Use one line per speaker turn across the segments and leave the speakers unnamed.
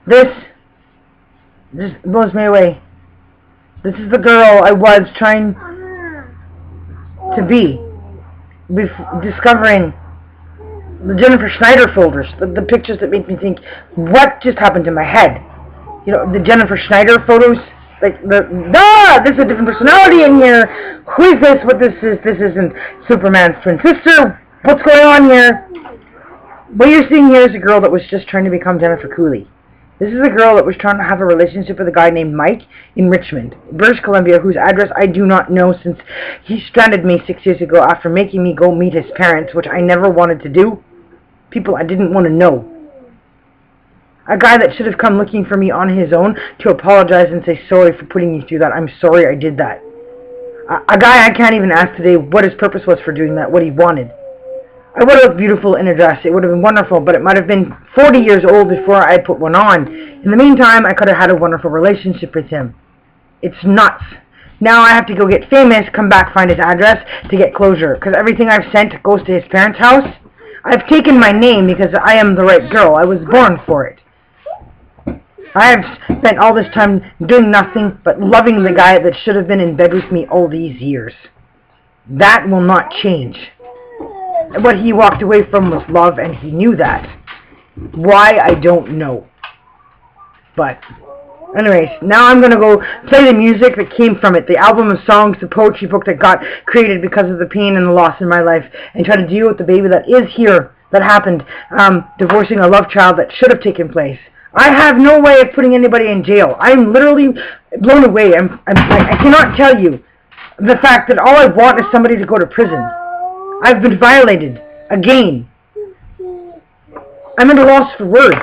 This just blows me away. This is the girl I was trying to be. Discovering the Jennifer Schneider folders, the pictures that make me think, what just happened to my head? You know, the Jennifer Schneider photos, like there's a different personality in here. Who is this? What this is? This isn't Superman's twin sister. What's going on here? What you're seeing here is a girl that was just trying to become Jennifer Cooley. This is a girl that was trying to have a relationship with a guy named Mike in Richmond, British Columbia, whose address I do not know since he stranded me 6 years ago after making me go meet his parents, which I never wanted to do. People I didn't want to know. A guy that should have come looking for me on his own to apologize and say sorry for putting you through that. I'm sorry I did that. A guy I can't even ask today what his purpose was for doing that, what he wanted. I would have looked beautiful in a dress. It would have been wonderful, but it might have been 40 years old before I put one on. In the meantime, I could have had a wonderful relationship with him. It's nuts. Now I have to go get famous, come back, find his address to get closure, because everything I've sent goes to his parents' house. I've taken my name because I am the right girl. I was born for it. I have spent all this time doing nothing but loving the guy that should have been in bed with me all these years. That will not change. What he walked away from was love, and he knew that. Why, I don't know. But, anyways, now I'm going to go play the music that came from it, the album of songs, the poetry book that got created because of the pain and the loss in my life, and try to deal with the baby that is here, that happened, divorcing a love child that should have taken place. I have no way of putting anybody in jail. I'm literally blown away. I cannot tell you the fact that all I want is somebody to go to prison. I've been violated again. I'm at a loss for words.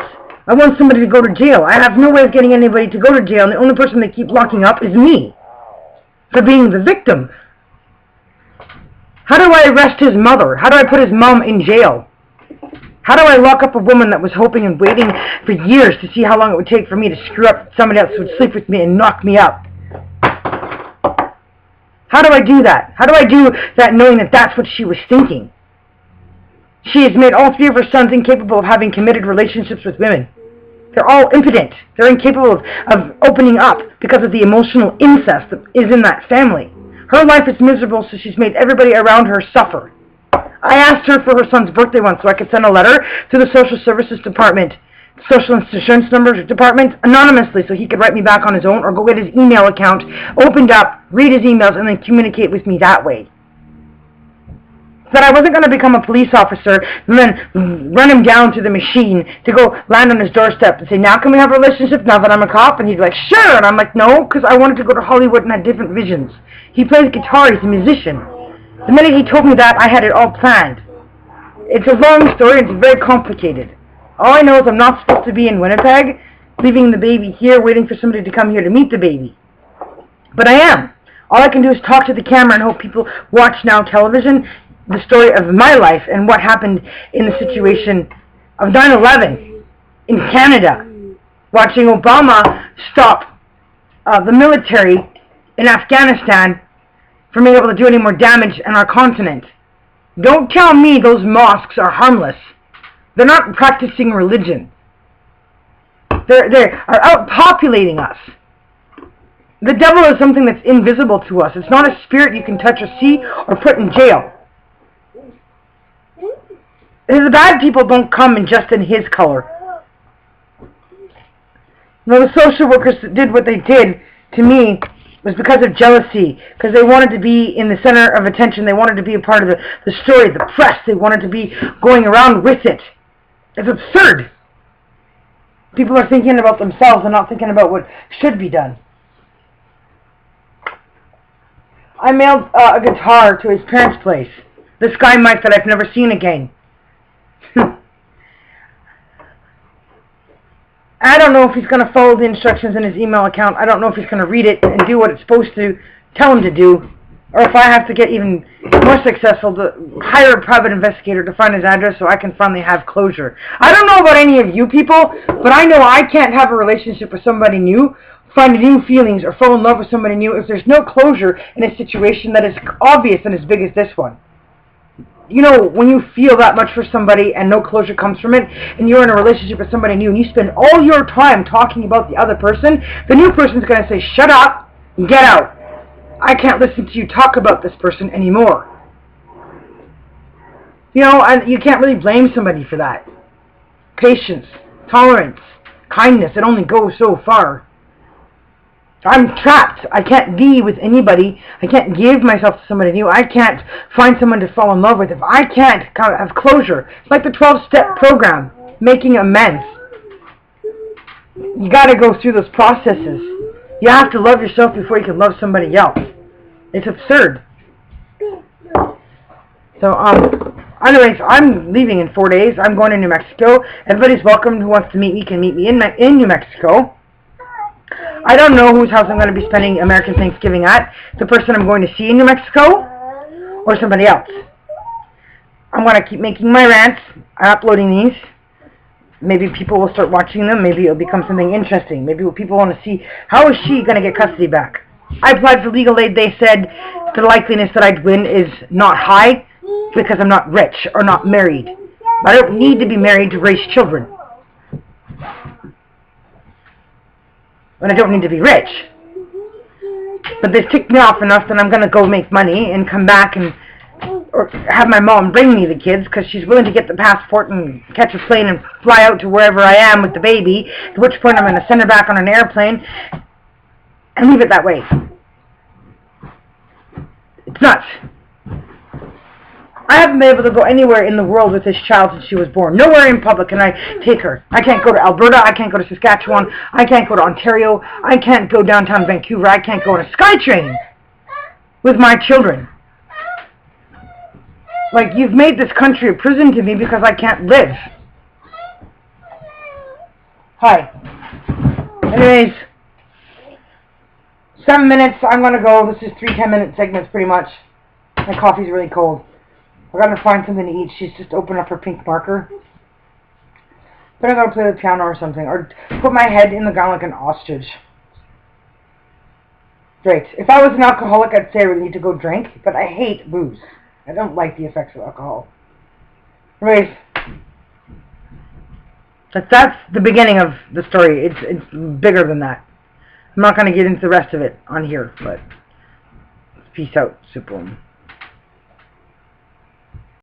I want somebody to go to jail. I have no way of getting anybody to go to jail, and the only person they keep locking up is me for being the victim. How do I arrest his mother? How do I put his mom in jail? How do I lock up a woman that was hoping and waiting for years to see how long it would take for me to screw up somebody else who would sleep with me and knock me up? How do I do that? How do I do that knowing that that's what she was thinking? She has made all three of her sons incapable of having committed relationships with women. They're all impotent. They're incapable of opening up because of the emotional incest that is in that family. Her life is miserable, so she's made everybody around her suffer. I asked her for her son's birthday once so I could send a letter to the Social Services Department, Social Insurance Numbers Department, anonymously so he could write me back on his own or go get his email account opened up, read his emails, and then communicate with me that way. That I wasn't going to become a police officer and then run him down to the machine to go land on his doorstep and say, now can we have a relationship now that I'm a cop? And he'd be like, sure. And I'm like, no, because I wanted to go to Hollywood and had different visions. He plays guitar. He's a musician. The minute he told me that, I had it all planned. It's a long story. It's very complicated. All I know is I'm not supposed to be in Winnipeg, leaving the baby here, waiting for somebody to come here to meet the baby. But I am. All I can do is talk to the camera and hope people watch Now Television, the story of my life and what happened in the situation of 9/11 in Canada, watching Obama stop the military in Afghanistan from being able to do any more damage in our continent. Don't tell me those mosques are harmless. They're not practicing religion. They are outpopulating us. The devil is something that's invisible to us. It's not a spirit you can touch or see or put in jail. The bad people don't come in just in his color. You know, the social workers that did what they did to me was because of jealousy, because they wanted to be in the center of attention. They wanted to be a part of the story, the press. They wanted to be going around with it. It's absurd. People are thinking about themselves and not thinking about what should be done. I mailed a guitar to his parents' place. This guy Mike that I've never seen again. I don't know if he's going to follow the instructions in his email account. I don't know if he's going to read it and do what it's supposed to tell him to do. Or if I have to get even more successful to hire a private investigator to find his address so I can finally have closure. I don't know about any of you people, but I know I can't have a relationship with somebody new, find new feelings, or fall in love with somebody new if there's no closure in a situation that is obvious and as big as this one. you know, when you feel that much for somebody and no closure comes from it, and you're in a relationship with somebody new, and you spend all your time talking about the other person, the new person's going to say, shut up, and get out. I can't listen to you talk about this person anymore. You know, and you can't really blame somebody for that. Patience, tolerance, kindness, it only goes so far. I'm trapped. I can't be with anybody. I can't give myself to somebody new. I can't find someone to fall in love with if I can't have closure. It's like the 12-step program, making amends. You got to go through those processes. You have to love yourself before you can love somebody else. It's absurd. So, anyways, I'm leaving in 4 days. I'm going to New Mexico. Everybody's welcome who wants to meet me can meet me in New Mexico. I don't know whose house I'm going to be spending American Thanksgiving at. The person I'm going to see in New Mexico or somebody else. I'm going to keep making my rants, uploading these. Maybe people will start watching them. Maybe it'll become something interesting. Maybe people want to see, how is she going to get custody back? I applied for legal aid. They said the likeliness that I'd win is not high because I'm not rich or not married. I don't need to be married to raise children. And I don't need to be rich. But they've ticked me off enough that I'm going to go make money and come back and or have my mom bring me the kids because she's willing to get the passport and catch a plane and fly out to wherever I am with the baby, at which point I'm going to send her back on an airplane and leave it that way. It's nuts. I haven't been able to go anywhere in the world with this child since she was born. Nowhere in public can I take her. I can't go to Alberta. I can't go to Saskatchewan. I can't go to Ontario. I can't go downtown Vancouver. I can't go on a SkyTrain with my children. Like, you've made this country a prison to me because I can't live. Hi. Anyways, 7 minutes. I'm going to go. This is 3 10-minute segments pretty much. My coffee's really cold. I gotta find something to eat. She's just opened up her pink marker. But I gotta play the piano or something. Or put my head in the ground like an ostrich. Great. If I was an alcoholic, I'd say I would need to go drink. But I hate booze. I don't like the effects of alcohol. Anyways. That's the beginning of the story. It's bigger than that. I'm not gonna get into the rest of it on here. But peace out, Superwoman.